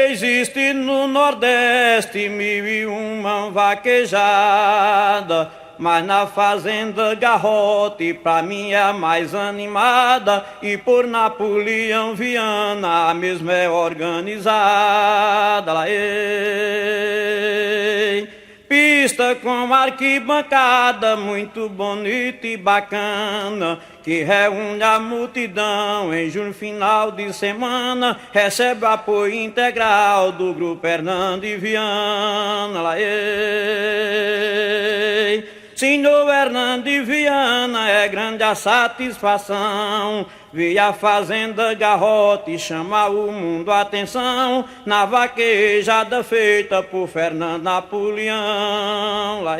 Existe no Nordeste 1001 vaquejada, mas na fazenda Garrote pra mim é a mais animada, e por Napoleão Viana a mesma é organizada. Lá, pista com arquibancada muito bonita e bacana, que reúne a multidão em julho, final de semana, recebe apoio integral do grupo Hernando e Viana. Lá, Senhor Hernando e Viana, é grande a satisfação ver a fazenda Garrote chamar o mundo a atenção na vaquejada feita por Fernando Napoleão. Lá,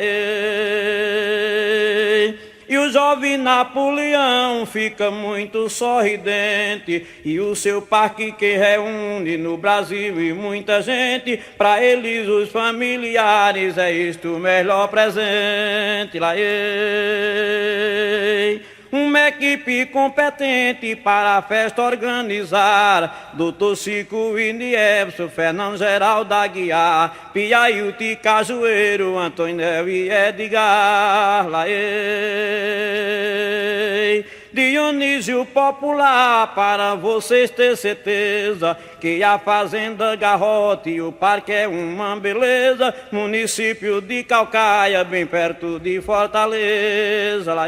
e o jovem Napoleão fica muito sorridente, e o seu parque que reúne no Brasil e muita gente, pra eles os familiares é isto o melhor presente. Lá, uma equipe competente para a festa organizar, Doutor Cico e Nielson, Fernando Geraldo Aguiar, Piailti Cajueiro, Antônio e Edgar. Lá, Dionísio Popular, para vocês ter certeza que a fazenda Garrote e o parque é uma beleza, município de Calcaia, bem perto de Fortaleza. Lá,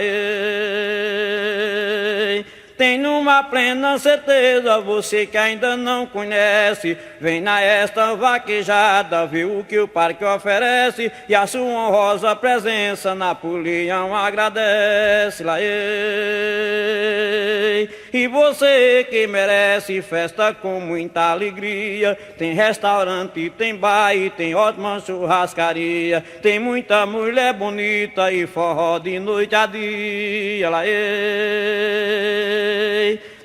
tenho uma plena certeza, você que ainda não conhece, vem na esta vaquejada ver o que o parque oferece, e a sua honrosa presença Napoleão agradece. Lá, e você que merece festa com muita alegria, tem restaurante, tem bar e tem ótima churrascaria, tem muita mulher bonita e forró de noite a dia. Lá,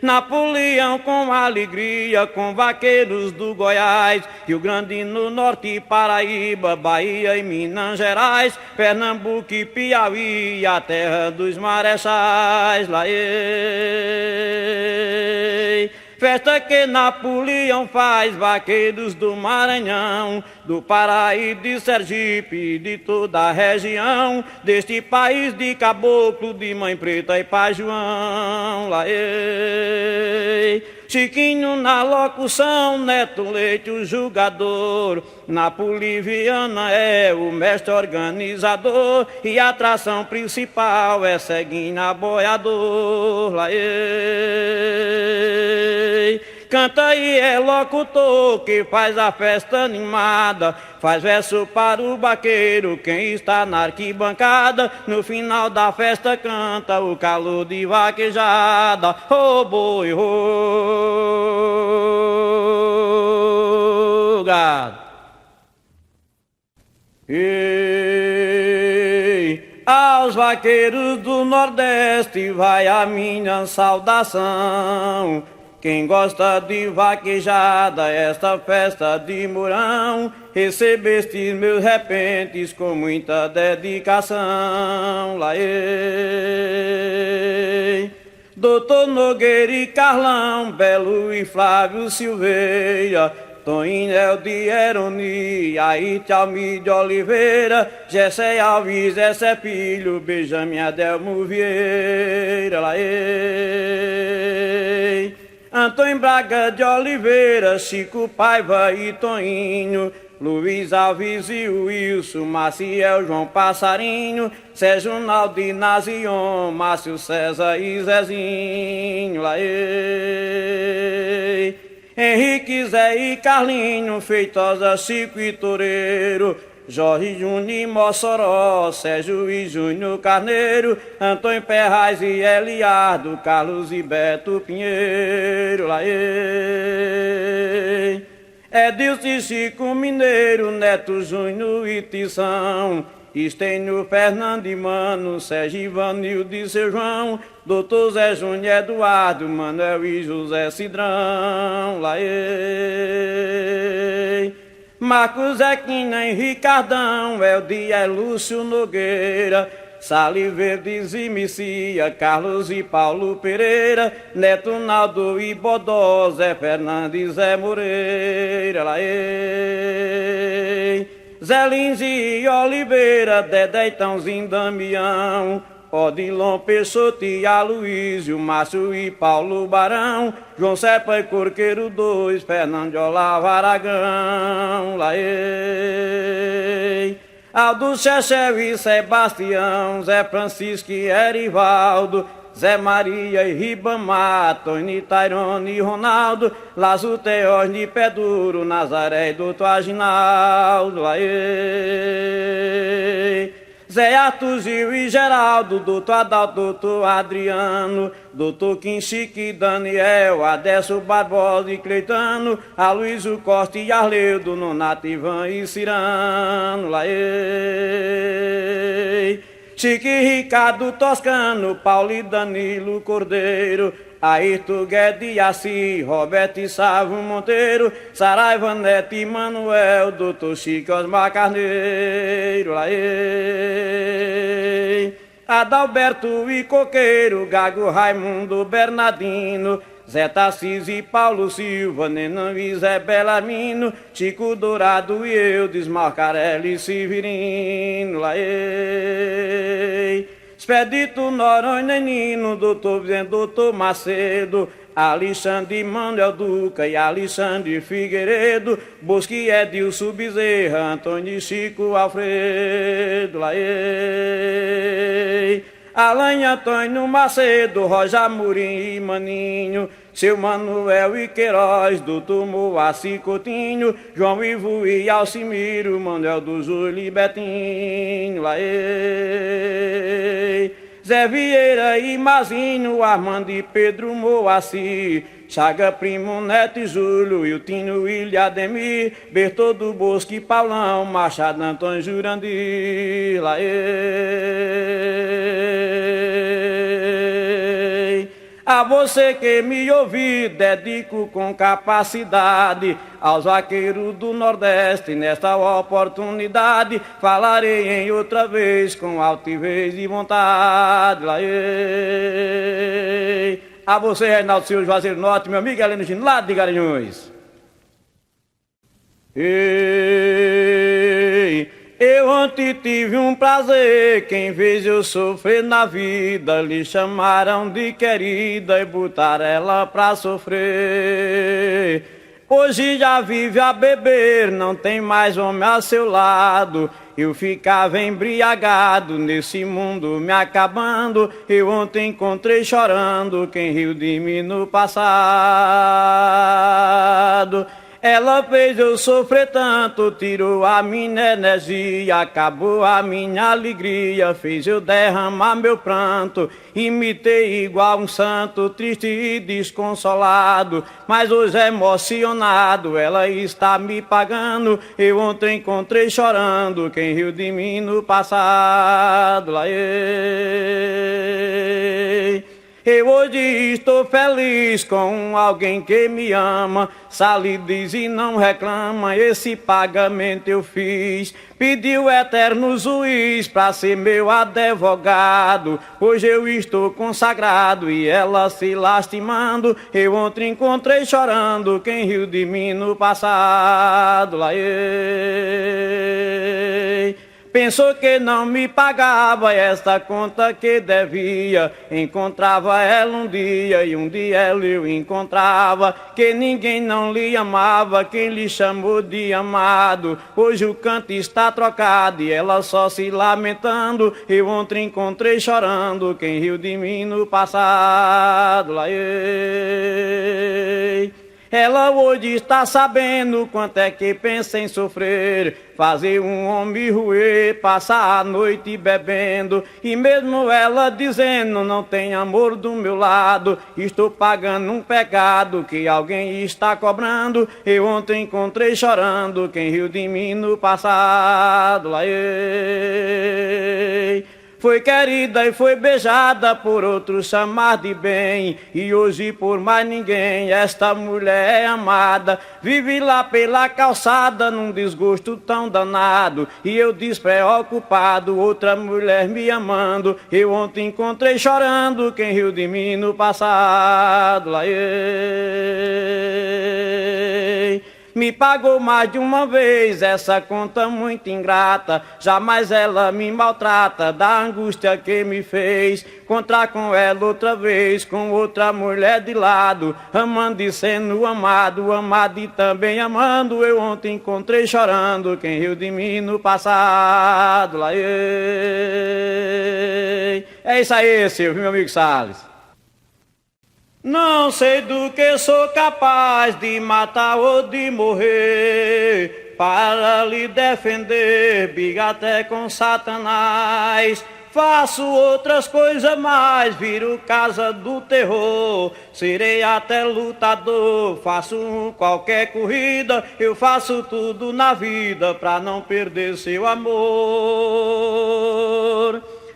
Napoleão com alegria, com vaqueiros do Goiás, Rio Grande no Norte, Paraíba, Bahia e Minas Gerais, Pernambuco e Piauí, a terra dos marechais. Lá, festa que Napoleão faz, vaqueiros do Maranhão, do Pará e de Sergipe, de toda a região, deste país de caboclo, de Mãe Preta e Pai João. Lá, Chiquinho na locução, Neto Leite o julgador, Napoleão Viana é o mestre organizador, e a atração principal é Ceguinho Aboiador. Lá, canta e é locutor que faz a festa animada, faz verso para o vaqueiro, quem está na arquibancada, no final da festa canta o calor de vaquejada. Ô boi, ô gado. Ei, aos vaqueiros do Nordeste vai a minha saudação. Quem gosta de vaquejada, esta festa de Mourão, recebe estes meus repentes com muita dedicação. Lá, Doutor Nogueira e Carlão, Belo e Flávio Silveira, Toninho de Heroni, Aite Almir de Oliveira, Gessé Alves, Gessé Filho, Benjamin Adelmo Vieira. Lá, Antônio Braga de Oliveira, Chico Paiva e Toninho, Luiz Alves e Wilson, Maciel, João Passarinho, Sérgio Naldo e Nazion, Márcio César e Zezinho. Lá, Henrique, Zé e Carlinho, Feitosa, Chico e Toureiro, Jorge Júnior e Mossoró, Sérgio e Júnior Carneiro, Antônio Ferraz e Eliardo, Carlos e Beto Pinheiro. Lá, Edilson e Chico Mineiro, Neto Júnior e Tição, Estênio, Fernando e Mano, Sérgio Ivanildo e Seu João, Doutor Zé Júnior, Eduardo, Manuel e José Cidrão. Lá, Marcos Zequina e Ricardão, Eldia e Lúcio Nogueira, Sali Verdes e Messia, Carlos e Paulo Pereira, Neto Naldo e Bodó, Zé Fernandes, Zé Moreira, laê. Zé Lins e Oliveira, Dedé, Tãozinho, Damião, Odilon, Peixoto e Aloísio, Márcio e Paulo Barão, João Sepa e Corqueiro 2, Fernando de Olavo Aragão, laê. Aldo Chechel e Sebastião, Zé Francisco e Erivaldo, Zé Maria e Ribamar, Tony, Tairone e Ronaldo, Lazo, Teósni, Peduro, Nazaré e Doutor Aginaldo, laê. Zé Arthur, Gil e Geraldo, Doutor Adalto, Doutor Adriano, Doutor Quinchique, Daniel, Adécio, Barbosa e Cleitano, Aloysio Costa e Arleudo, Nonato, Ivan e Cirano, laê. Chique, Ricardo, Toscano, Paulo e Danilo Cordeiro, Ayrton, Guedes, Assi, Roberto e Sávio Monteiro, Saraiva, Neto e Manuel, Doutor Chico, Osmar Carneiro, laê. Adalberto e Coqueiro, Gago, Raimundo, Bernardino, Zé Tarcísio e Paulo Silva, Nenã e Zé Belarmino, Chico Dourado e eu, Desmarcarelli e Severino, laê. Expedito Noronha Nino, Doutor Vicente, Doutor Macedo, Alexandre Manuel Duca e Alexandre Figueiredo, Bosque Edilson Bezerra, Antônio Chico Alfredo, laê. Alain Antônio Macedo, Roja Amorim e Maninho, Seu Manuel e Queiroz, Doutor Moacir Coutinho, João Ivo e Alcimiro, Manuel do Júlio e Betinho, laê. Zé Vieira e Mazinho, Armando e Pedro Moacir, Chaga, Primo, Neto e Júlio, Wiltinho, William, Ademir, Bertoldo, Bosque, Paulão, Machado, Antônio, Jurandir, laê. A você que me ouvi, dedico com capacidade aos vaqueiros do Nordeste. Nesta oportunidade falarei em outra vez com altivez e vontade, laê. A você, Reinaldo Silva, Juazeiro Norte, meu amigo Heleno Gino, lá de Garanhuns. Ei, eu ontem tive um prazer, quem fez eu sofrer na vida, lhe chamaram de querida e botaram ela pra sofrer. Hoje já vive a beber, não tem mais homem a seu lado. Eu ficava embriagado nesse mundo me acabando. Eu ontem encontrei chorando quem riu de mim no passado. Ela fez eu sofrer tanto, tirou a minha energia, acabou a minha alegria, fez eu derramar meu pranto. Imitei igual um santo, triste e desconsolado, mas hoje emocionado, ela está me pagando. Eu ontem encontrei chorando quem riu de mim no passado, laê. Eu hoje estou feliz com alguém que me ama, Sali diz e não reclama, esse pagamento eu fiz. Pedi o eterno juiz pra ser meu advogado, hoje eu estou consagrado e ela se lastimando. Eu ontem encontrei chorando quem riu de mim no passado, laê. Pensou que não me pagava esta conta que devia. Encontrava ela um dia e um dia ela eu encontrava. Que ninguém não lhe amava, quem lhe chamou de amado. Hoje o canto está trocado e ela só se lamentando. Eu ontem encontrei chorando quem riu de mim no passado, laê. Ela hoje está sabendo quanto é que pensa em sofrer, fazer um homem ruer, passar a noite bebendo. E mesmo ela dizendo não tem amor do meu lado, estou pagando um pecado que alguém está cobrando. Eu ontem encontrei chorando quem riu de mim no passado, laê. Foi querida e foi beijada por outros chamar de bem, e hoje por mais ninguém esta mulher é amada. Vive lá pela calçada num desgosto tão danado, e eu despreocupado, outra mulher me amando. Eu ontem encontrei chorando quem riu de mim no passado. Lá, me pagou mais de uma vez essa conta muito ingrata, jamais ela me maltrata da angústia que me fez encontrar com ela outra vez, com outra mulher de lado, amando e sendo amado, amado e também amando. Eu ontem encontrei chorando quem riu de mim no passado. Lá, é isso aí, Silvio, meu amigo Salles. Não sei do que sou capaz de matar ou de morrer, para lhe defender, briga até com Satanás. Faço outras coisas mais, viro casa do terror, serei até lutador, faço qualquer corrida, eu faço tudo na vida pra não perder seu amor.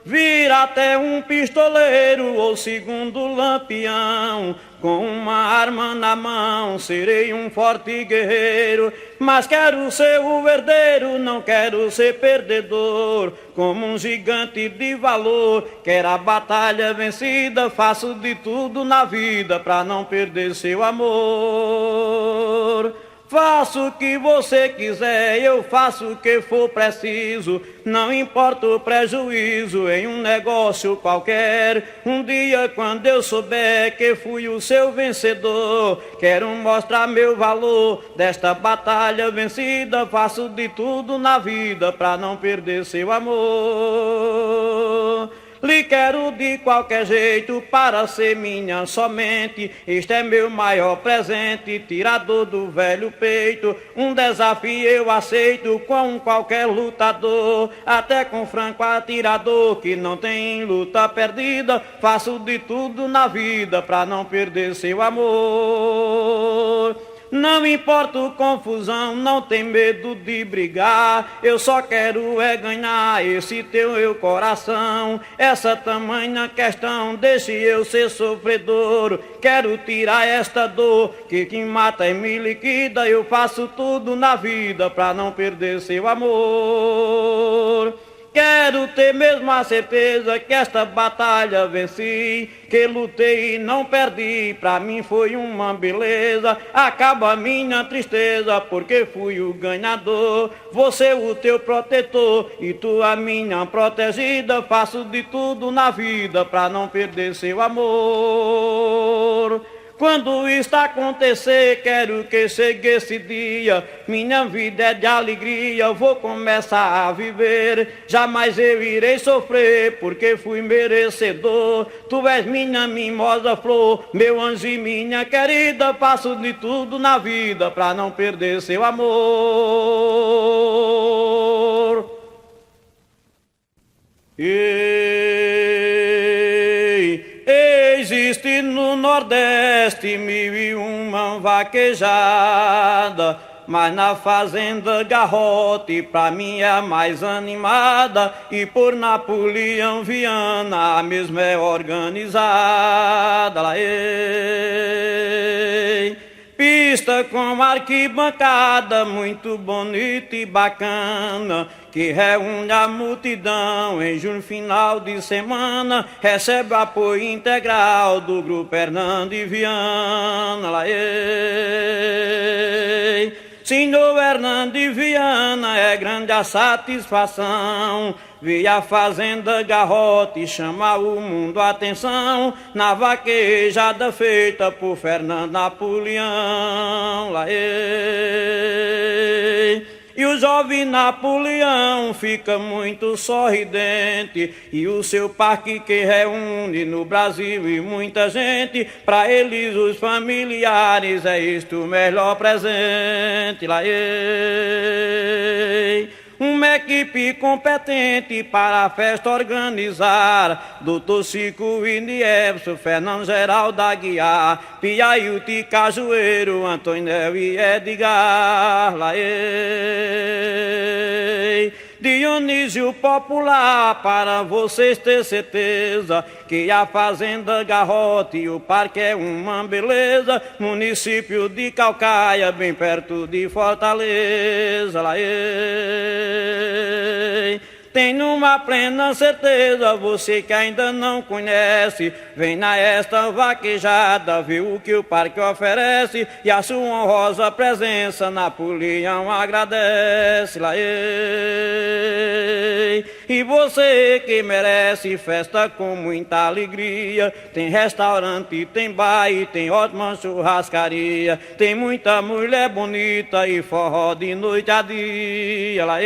Vir até um pistoleiro ou segundo lampião, com uma arma na mão, serei um forte guerreiro. Mas quero ser o herdeiro, não quero ser perdedor. Como um gigante de valor, quero a batalha vencida. Faço de tudo na vida pra não perder seu amor. Faço o que você quiser, eu faço o que for preciso, não importa o prejuízo em um negócio qualquer. Um dia quando eu souber que fui o seu vencedor, quero mostrar meu valor desta batalha vencida. Faço de tudo na vida pra não perder seu amor. Lhe quero de qualquer jeito para ser minha somente. Este é meu maior presente, tirador do velho peito. Um desafio eu aceito com qualquer lutador, até com franco atirador que não tem luta perdida. Faço de tudo na vida para não perder seu amor. Não importa confusão, não tem medo de brigar. Eu só quero é ganhar esse teu coração. Essa tamanha questão, deixe eu ser sofredor. Quero tirar esta dor que mata e me liquida. Eu faço tudo na vida pra não perder seu amor. Quero ter mesmo a certeza que esta batalha venci, que lutei e não perdi, pra mim foi uma beleza. Acaba a minha tristeza, porque fui o ganhador. Você o teu protetor e tu a minha protegida. Faço de tudo na vida pra não perder seu amor. Quando isso acontecer, quero que chegue esse dia. Minha vida é de alegria, vou começar a viver. Jamais eu irei sofrer, porque fui merecedor. Tu és minha mimosa flor, meu anjo e minha querida. Faço de tudo na vida pra não perder seu amor. Existe no Nordeste 1001 vaquejada, mas na fazenda Garrote pra mim é a mais animada. E por Napoleão Viana a mesma é organizada. Lá, pista com arquibancada muito bonita e bacana, que reúne a multidão em junho, final de semana. Recebe apoio integral do grupo Hernando e Viana. Lá, senhor Hernando e Viana, é grande a satisfação ver a fazenda Garrote chamar o mundo a atenção na vaquejada feita por Fernando Napoleão. Lá, e o jovem Napoleão fica muito sorridente, e o seu parque que reúne no Brasil e muita gente, pra eles os familiares é isto o melhor presente. Lá, uma equipe competente para a festa organizar, Doutor Cico e Nielson, Fernando Geraldo Aguiar, Piaiuti Cajueiro, Antônio e Edgar. Lá, Dionísio popular, para vocês ter certeza que a fazenda Garrote e o parque é uma beleza. Município de Calcaia, bem perto de Fortaleza. Lá, tenho uma plena certeza, você que ainda não conhece, vem na esta vaquejada, vê o que o parque oferece, e a sua honrosa presença Napoleão agradece. Lá, e você que merece festa com muita alegria, tem restaurante, tem baile, tem ótima churrascaria, tem muita mulher bonita e forró de noite a dia. Lá,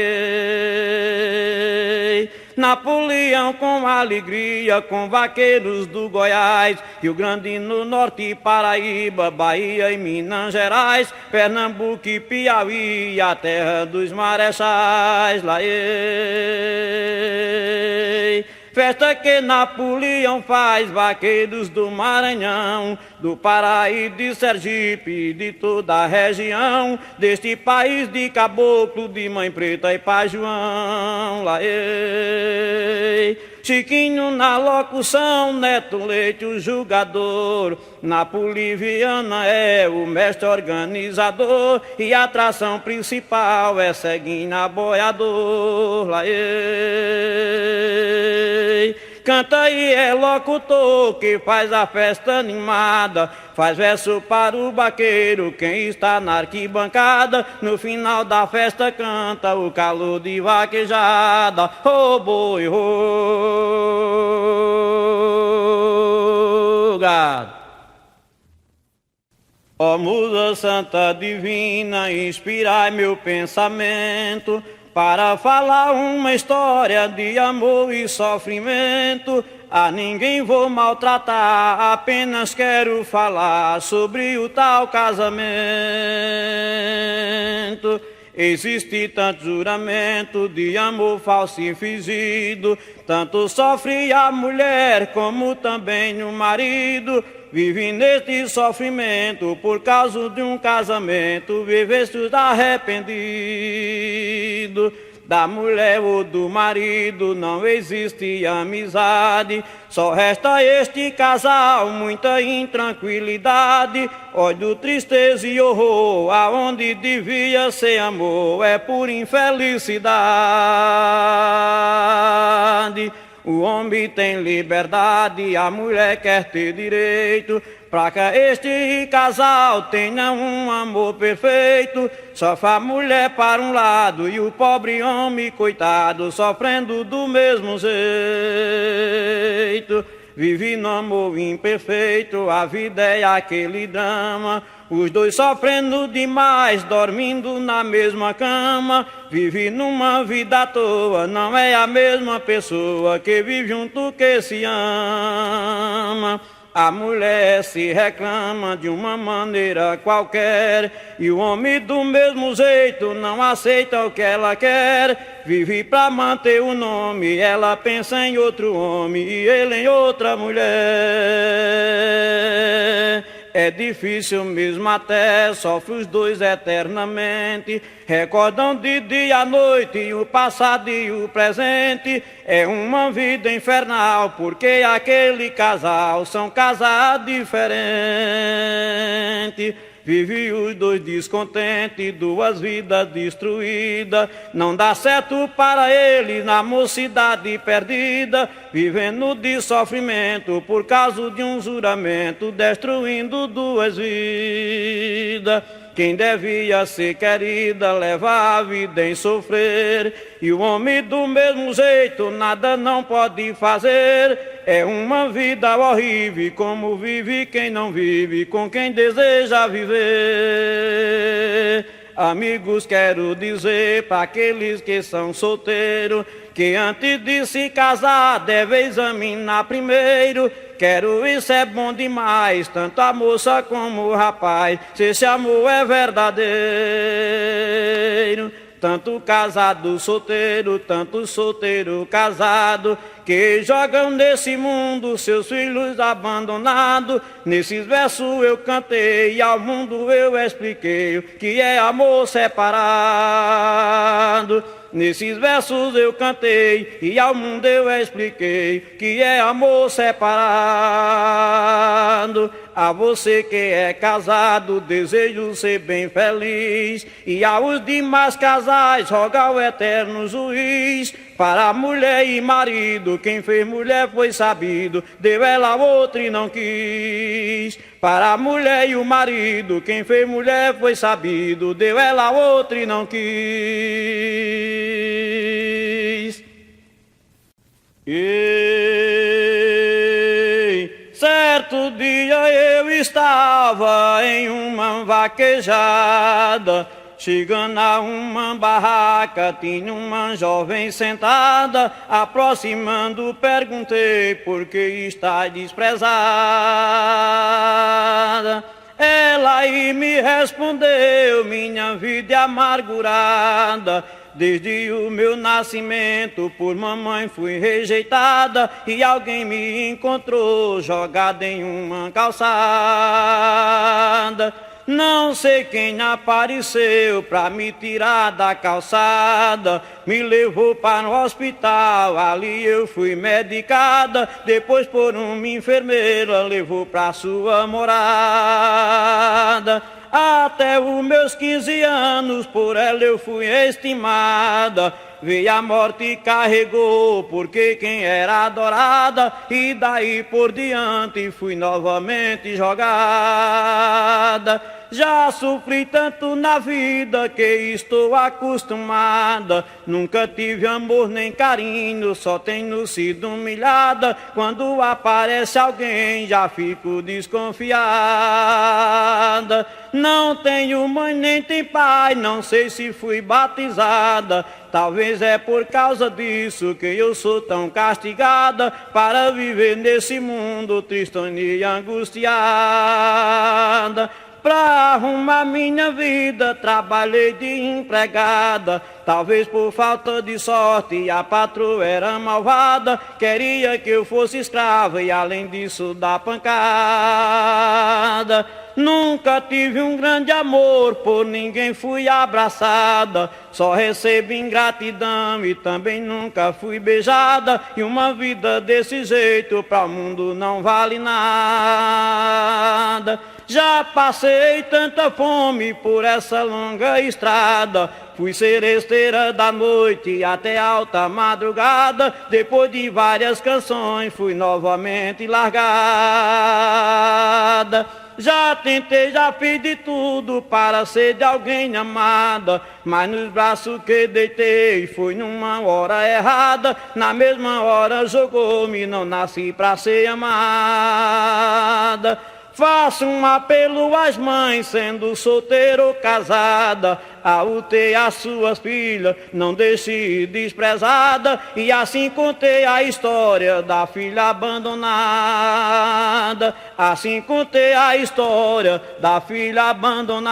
Napoleão com alegria, com vaqueiros do Goiás, Rio Grande no Norte, Paraíba, Bahia e Minas Gerais, Pernambuco e Piauí, a terra dos marechais. Lá, festa que Napoleão faz, vaqueiros do Maranhão, do Pará e de Sergipe, de toda a região, deste país de caboclo, de Mãe Preta e Pai João. Lá, Chiquinho na locução, Neto Leite o julgador, Napoliviana é o mestre organizador, e a atração principal é Ceguinha Boiador. Lá, canta e é locutor que faz a festa animada, faz verso para o vaqueiro, quem está na arquibancada, no final da festa canta o calor de vaquejada. Ô boi, ô gado. Ó musa santa divina, inspirai meu pensamento, para falar uma história de amor e sofrimento. A ninguém vou maltratar, apenas quero falar sobre o tal casamento. Existe tanto juramento de amor falso e fingido, tanto sofre a mulher como também o marido. Vive neste sofrimento por causa de um casamento, vive-se arrependido. Da mulher ou do marido não existe amizade, só resta este casal, muita intranquilidade, ódio, tristeza e horror, aonde devia ser amor é por infelicidade. O homem tem liberdade, a mulher quer ter direito, pra que este casal tenha um amor perfeito. Sofre a mulher para um lado e o pobre homem, coitado, sofrendo do mesmo jeito. Vive no amor imperfeito, a vida é aquele drama, os dois sofrendo demais, dormindo na mesma cama. Vive numa vida à toa, não é a mesma pessoa que vive junto, que se ama. A mulher se reclama de uma maneira qualquer, e o homem do mesmo jeito não aceita o que ela quer. Vive pra manter o nome, ela pensa em outro homem e ele em outra mulher. É difícil mesmo até, sofre os dois eternamente, recordam de dia à noite o passado e o presente. É uma vida infernal, porque aquele casal são casados diferentes. Vive os dois descontentes, duas vidas destruídas, não dá certo para eles na mocidade perdida, vivendo de sofrimento por causa de um juramento, destruindo duas vidas. Quem devia ser querida leva a vida em sofrer, e o homem do mesmo jeito nada não pode fazer. É uma vida horrível, como vive quem não vive com quem deseja viver. Amigos, quero dizer para aqueles que são solteiros, que antes de se casar deve examinar primeiro. Quero, isso é bom demais, tanto a moça como o rapaz, se esse amor é verdadeiro. Tanto casado solteiro, tanto solteiro casado, que jogam nesse mundo seus filhos abandonados. Nesses versos eu cantei e ao mundo eu expliquei o que é amor separado. Nesses versos eu cantei e ao mundo eu expliquei que é amor separado. A você que é casado, desejo ser bem feliz, e aos demais casais roga o eterno juiz. Para a mulher e marido, quem fez mulher foi sabido, deu ela a outra e não quis. Para a mulher e o marido, quem fez mulher foi sabido, deu ela a outra e não quis. Certo dia eu estava em uma vaquejada, chegando a uma barraca, tinha uma jovem sentada. Aproximando, perguntei: por que está desprezada? Ela aí me respondeu: minha vida é amargurada. Desde o meu nascimento por mamãe fui rejeitada, e alguém me encontrou jogada em uma calçada. Não sei quem apareceu pra me tirar da calçada, me levou para o hospital, ali eu fui medicada. Depois por uma enfermeira levou pra sua morada. Até os meus 15 anos por ela eu fui estimada. Veio a morte e carregou, porque quem era adorada, e daí por diante fui novamente jogada. Já sofri tanto na vida que estou acostumada. Nunca tive amor nem carinho, só tenho sido humilhada. Quando aparece alguém já fico desconfiada. Não tenho mãe nem tem pai, não sei se fui batizada. Talvez é por causa disso que eu sou tão castigada, para viver nesse mundo tristona e angustiada. Pra arrumar minha vida trabalhei de empregada. Talvez por falta de sorte a patroa era malvada, queria que eu fosse escrava e além disso dar pancada. Nunca tive um grande amor, por ninguém fui abraçada, só recebo ingratidão e também nunca fui beijada. E uma vida desse jeito para o mundo não vale nada. Já passei tanta fome por essa longa estrada, fui seresteira da noite até alta madrugada. Depois de várias canções fui novamente largada. Já tentei, já fiz de tudo para ser de alguém amada, mas nos braços que deitei foi numa hora errada. Na mesma hora jogou-me, não nasci para ser amada. Faço um apelo às mães, sendo solteira ou casada, ao ter as suas filhas, não deixe desprezada. E assim contei a história da filha abandonada. Assim contei a história da filha abandonada.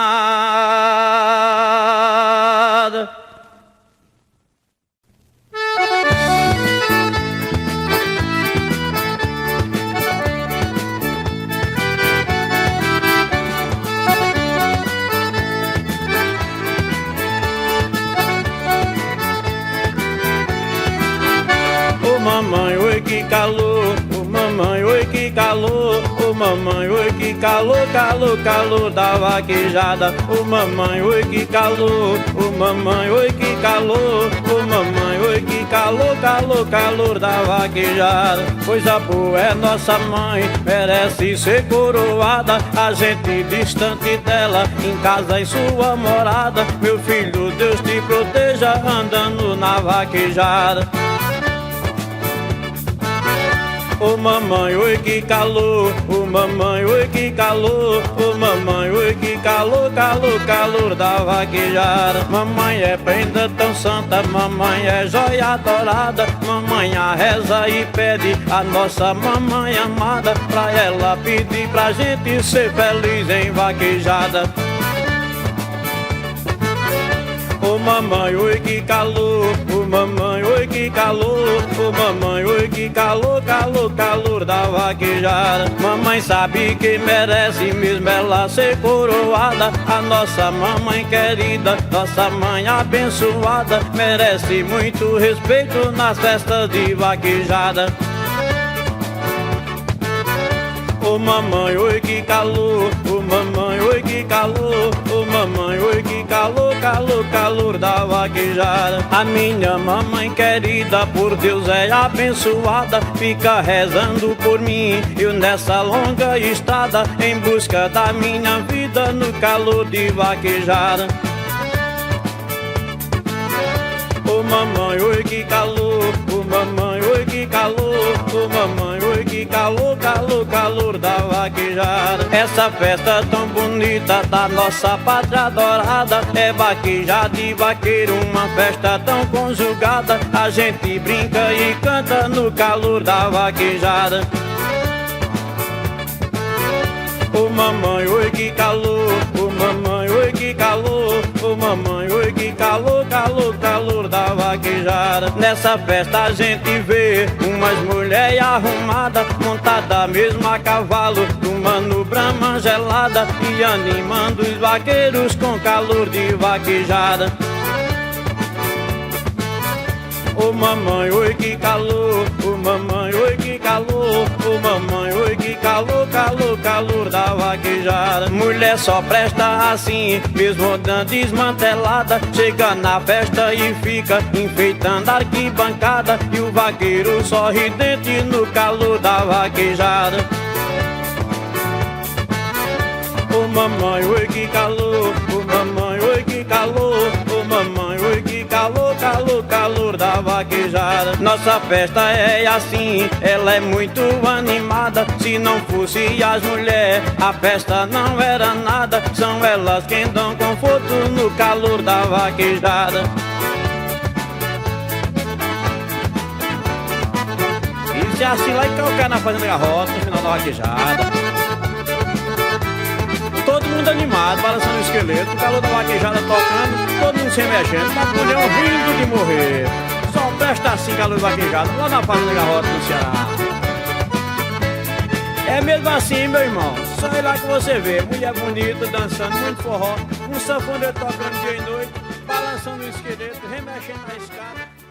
Mamãe, oi que calor, oh mamãe, oi que calor, oh mamãe, oi que calor, calor, calor da vaquejada. Oh mamãe, oi que calor, oh mamãe, oi que calor, oh mamãe, oi que calor, calor, calor da vaquejada. Coisa boa é nossa mãe, merece ser coroada, a gente distante dela, em casa em sua morada. Meu filho, Deus te proteja, andando na vaquejada. Oh mamãe, oi que calor, oh mamãe, oi que calor, oh mamãe, oi que calor, calor, calor da vaquejada. Mamãe é prenda tão santa, mamãe é joia adorada, mamãe a reza e pede a nossa mamãe amada, pra ela pedir pra gente ser feliz em vaquejada. Ô mamãe, oi que calor, ô mamãe, oi que calor, ô mamãe, oi que calor, calor, calor da vaquejada. Mamãe sabe que merece mesmo ela ser coroada. A nossa mamãe querida, nossa mãe abençoada, merece muito respeito nas festas de vaquejada. Ô mamãe, oi que calor, ô mamãe, oi que calor, ô mamãe, oi que calor, calor, calor da vaquejada. A minha mamãe querida, por Deus é abençoada, fica rezando por mim, eu nessa longa estrada, em busca da minha vida no calor de vaquejada. Ô mamãe, oi que calor, ô mamãe, oi que calor, ô mamãe, oi que calor, calor, calor da vaquejada. Essa festa tão bonita da nossa pátria adorada é vaquejada e vaqueiro, uma festa tão conjugada. A gente brinca e canta no calor da vaquejada. Ô mamãe, oi que calor, ô mamãe, oi que calor, ô mamãe, oi que calor, calor, calor da vaquejada. Nessa festa a gente vê umas mulheres arrumadas, montada mesmo a cavalo, tomando brama gelada e animando os vaqueiros com calor de vaquejada. Ô mamãe, oi que calor, ô mamãe, oi que calor, ô mamãe, oi que calor, calor, calor da vaquejada. Mulher só presta assim, mesmo dando desmantelada, chega na festa e fica enfeitando a arquibancada, e o vaqueiro sorridente no calor da vaquejada. Ô mamãe, oi que calor, ô mamãe, oi que calor, ô mamãe, oi que calor, calor, calor da vaquejada. Nossa festa é assim, ela é muito animada, se não fosse as mulheres, a festa não era nada, são elas quem dão conforto no calor da vaquejada. Isso é assim lá em Calcaia, na Fazenda Garrota, no final da vaquejada. Todo mundo animado, balançando o esqueleto, o calor da vaquejada tocando, todo mundo se mexendo, patrulhão rindo de morrer. Só presta assim calor de vaquejada, lá na Fazenda Garrota, no Ceará. É mesmo assim, meu irmão, só ir lá que você vê, mulher bonita, dançando muito forró, um sanfoneiro tocando dia e noite, balançando o esqueleto, remexendo na escada.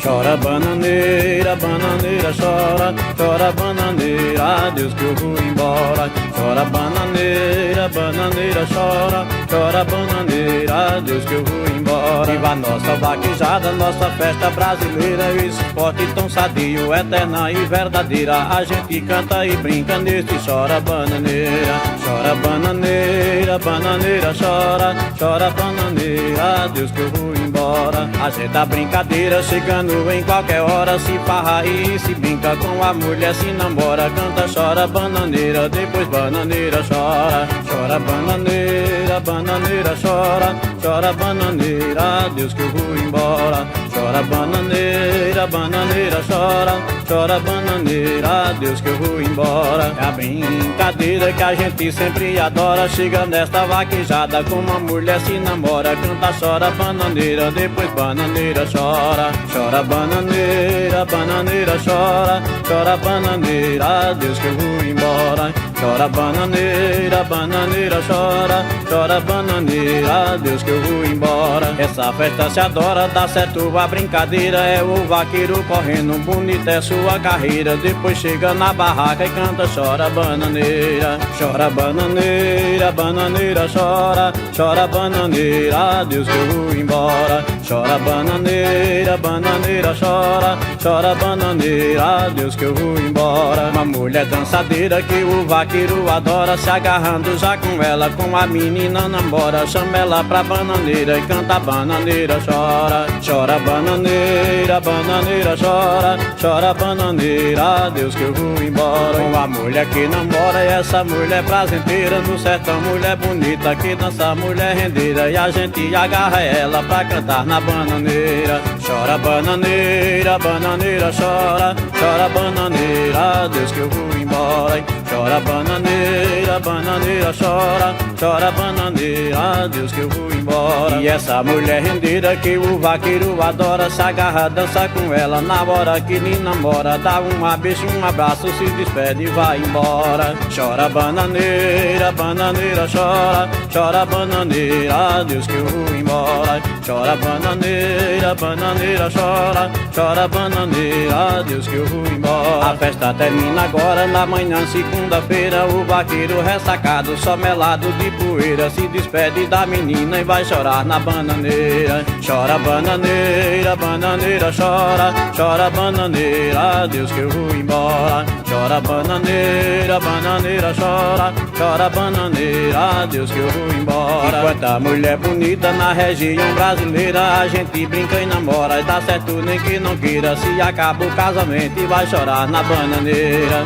Chora bananeira, bananeira, chora, chora bananeira, Deus que eu vou embora. Chora bananeira, bananeira, chora, chora bananeira, Deus que eu vou embora. Viva a nossa vaquejada, nossa festa brasileira, esse esporte tão sadio, eterna e verdadeira. A gente canta e brinca nesse chora bananeira. Chora bananeira, bananeira, chora, chora bananeira, Deus que eu vou embora. Ajeita a brincadeira, chegando em qualquer hora, se farra e se brinca com a mulher, se namora, canta, chora bananeira, depois bananeira chora. Chora bananeira, bananeira chora, chora bananeira, Deus que eu vou embora. Chora bananeira, bananeira chora, chora bananeira, Deus que eu vou embora. É a brincadeira que a gente sempre adora, chega nesta vaquejada, com uma mulher se namora, canta, chora bananeira, depois bananeira chora. Chora bananeira, bananeira chora, chora bananeira, Deus que eu vou embora. Chora bananeira, bananeira chora, chora bananeira, Deus que eu vou embora. Essa festa se adora, dá certo a brincadeira, é o vaqueiro correndo, bonita é sua carreira. Depois chega na barraca e canta, chora bananeira. Chora bananeira, bananeira chora, chora bananeira, Deus que eu vou embora. Chora bananeira, bananeira chora, chora bananeira, Deus que eu vou embora. Uma mulher dançadeira que o vaqueiro adora, se agarrando já com ela, com a menina namora. Chama ela pra bananeira e canta bananeira chora. Chora bananeira, bananeira, bananeira chora, chora bananeira, Deus que eu vou embora. Uma mulher que namora e essa mulher prazenteira, no sertão mulher bonita que dança mulher rendeira, e a gente agarra ela pra cantar na bananeira. Chora bananeira, bananeira chora, chora bananeira, Deus que eu vou embora. Chora bananeira, bananeira chora, chora bananeira, Deus que eu vou embora. E essa mulher rendeira que o vaqueiro adora, se agarra, dança com ela na hora que lhe namora, dá um beijo, um abraço, se despede e vai embora. Chora bananeira, bananeira chora, chora bananeira, Deus que eu vou embora. Chora bananeira, bananeira chora, chora bananeira, Deus que eu vou embora. A festa termina agora na manhã, segunda-feira, o vaqueiro ressacado, só melado de poeira, se despede da menina e vai chorar na bananeira. Chora bananeira, bananeira chora, chora bananeira, Deus que eu vou embora. Chora bananeira, bananeira chora, chora bananeira, Deus que eu vou embora. Enquanto mulher bonita na região brasileira, a gente brinca e namora, e dá certo nem que não queira, se acaba o casamento e vai chorar na bananeira.